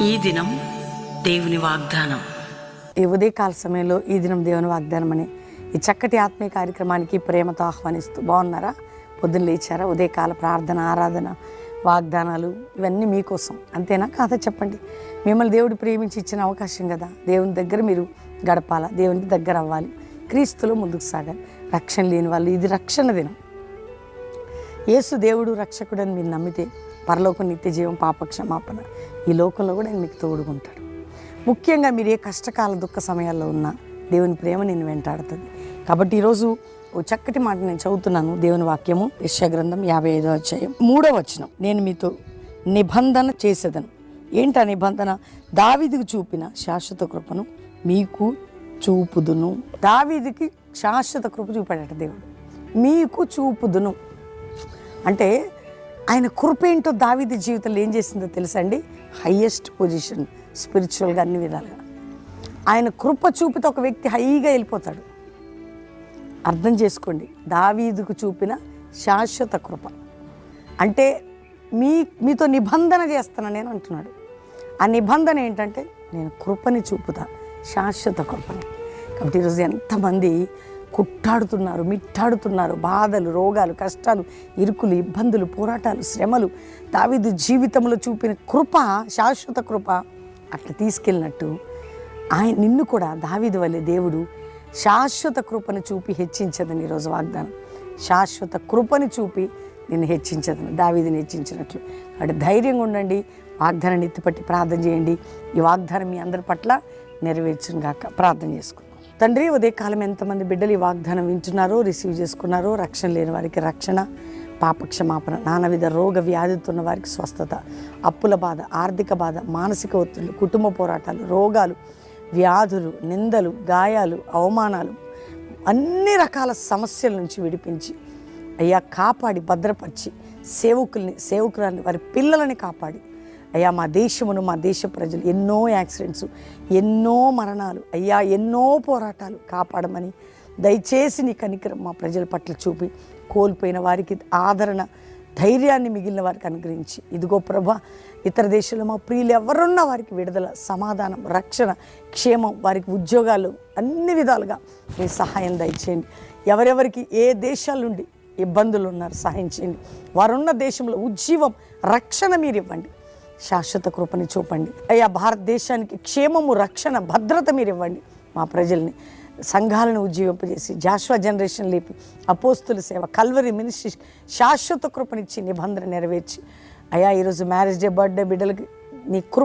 ఈ దినం దేవుని వాగ్దానం. ఈ ఉదయకాల సమయంలో ఈ దినం దేవుని వాగ్దానం అని ఈ చక్కటి ఆత్మీయ కార్యక్రమానికి ప్రేమతో ఆహ్వానిస్తూ బాగున్నారా? పొద్దున్న లేచారా? ఉదయకాల ప్రార్థన, ఆరాధన, వాగ్దానాలు ఇవన్నీ మీకోసం, అంతేనా కాదా చెప్పండి? మిమ్మల్ని దేవుడు ప్రేమించి ఇచ్చిన అవకాశం కదా. దేవుని దగ్గర మీరు గడపాలా, దేవునికి దగ్గర అవ్వాలి, క్రీస్తులో ముందుకు సాగాలి. రక్షణ లేని వాళ్ళు, ఇది రక్షణ దినం. యేసు దేవుడు రక్షకుడని మీరు నమ్మితే పరలోకం, నిత్య జీవం, పాప క్షమాపణ, ఈ లోకంలో కూడా ఆయన మీకు తోడుకుంటాడు. ముఖ్యంగా మీరు ఏ కష్టకాల దుఃఖ సమయాల్లో ఉన్నా దేవుని ప్రేమ నిన్ను వెంటాడుతుంది. కాబట్టి ఈరోజు ఓ చక్కటి మాట నేను చదువుతున్నాను. దేవుని వాక్యము యెషయా గ్రంథం 55వ అధ్యాయం 3వ వచనం. నేను మీతో నిబంధన చేసేదను. ఏంటి ఆ నిబంధన? దావీదుకు చూపిన శాశ్వత కృపను మీకు చూపుదును. దావీదుకి శాశ్వత కృప చూపాడట దేవుడు. మీకు చూపుదును అంటే ఆయన కృప ఏంటో దావీదు జీవితంలో ఏం చేసిందో తెలుసా అండి? హయ్యెస్ట్ పొజిషన్ స్పిరిచువల్గా, అన్ని విధాలుగా ఆయన కృప చూపితే ఒక వ్యక్తి హైగా వెళ్ళిపోతాడు. అర్థం చేసుకోండి, దావీదుకు చూపిన శాశ్వత కృప అంటే మీతో నిబంధన చేస్తాను నేను అంటున్నాడు. ఆ నిబంధన ఏంటంటే నేను కృపని చూపుతా, శాశ్వత కృపని. కాబట్టి ఈరోజు ఎంతమంది కుట్టాడుతున్నారు, మిట్టాడుతున్నారు, బాధలు, రోగాలు, కష్టాలు, ఇరుకులు, ఇబ్బందులు, పోరాటాలు, శ్రమలు. దావీదు జీవితంలో చూపిన కృప, శాశ్వత కృప అట్లా తీసుకెళ్ళినట్టు ఆయన నిన్ను కూడా దావీదు వల్లే దేవుడు శాశ్వత కృపను చూపి హెచ్చించదని ఈరోజు వాగ్దానం. శాశ్వత కృపని చూపి నిన్ను హెచ్చించదని, దావీదుని హెచ్చించినట్లు. అటు ధైర్యంగా ఉండండి, వాగ్దానాన్ని ఎత్తిపట్టి ప్రార్థన చేయండి. ఈ వాగ్దానం మీ అందరి పట్ల నెరవేర్చును గాక. ప్రార్థన చేసుకుందాం. తండ్రి, ఉదయకాలం ఎంతమంది బిడ్డలు ఈ వాగ్దానం వింటున్నారో, రిసీవ్ చేసుకున్నారో, రక్షణ లేని వారికి రక్షణ, పాపక్షమాపణ, నానావిధ రోగ వ్యాధితో ఉన్న వారికి స్వస్థత, అప్పుల బాధ, ఆర్థిక బాధ, మానసిక ఒత్తిళ్లు, కుటుంబ పోరాటాలు, రోగాలు, వ్యాధులు, నిందలు, గాయాలు, అవమానాలు, అన్ని రకాల సమస్యల నుంచి విడిపించి అయ్యా కాపాడి భద్రపరిచి సేవకురాన్ని వారి పిల్లలని కాపాడి అయ్యా మా దేశమును, మా దేశ ప్రజలు ఎన్నో యాక్సిడెంట్స్, ఎన్నో మరణాలు, అయ్యా ఎన్నో పోరాటాలు కాపాడమని దయచేసి నీ కనికరం మా ప్రజల పట్ల చూపి కోల్పోయిన వారికి ఆదరణ, ధైర్యాన్ని మిగిలిన వారికి అనుగ్రహించి, ఇదిగో ప్రభా ఇతర దేశాల్లో మా ప్రియులు ఎవరున్నా వారికి విడుదల, సమాధానం, రక్షణ, క్షేమం, వారికి ఉద్యోగాలు, అన్ని విధాలుగా మీ సహాయం దయచేయండి. ఎవరెవరికి ఏ దేశాల నుండి ఇబ్బందులు ఉన్నారు సహాయం చేయండి. వారున్న దేశంలో ఉజ్జీవం, రక్షణ మీరు ఇవ్వండి. శాశ్వత కృపని చూపండి అయ్యా. భారతదేశానికి క్షేమము, రక్షణ, భద్రత మీరు ఇవ్వండి. మా ప్రజల్ని, సంఘాలను ఉజ్జీవింపజేసి జాషువా జనరేషన్ లేపి అపోస్తుల సేవ, కల్వరి మినిస్ట్రీ శాశ్వత కృపనిచ్చి నిబంధన నెరవేర్చి అయ్యా ఈరోజు మ్యారేజ్ డే, బర్త్డే బిడ్డలకి నీ కృప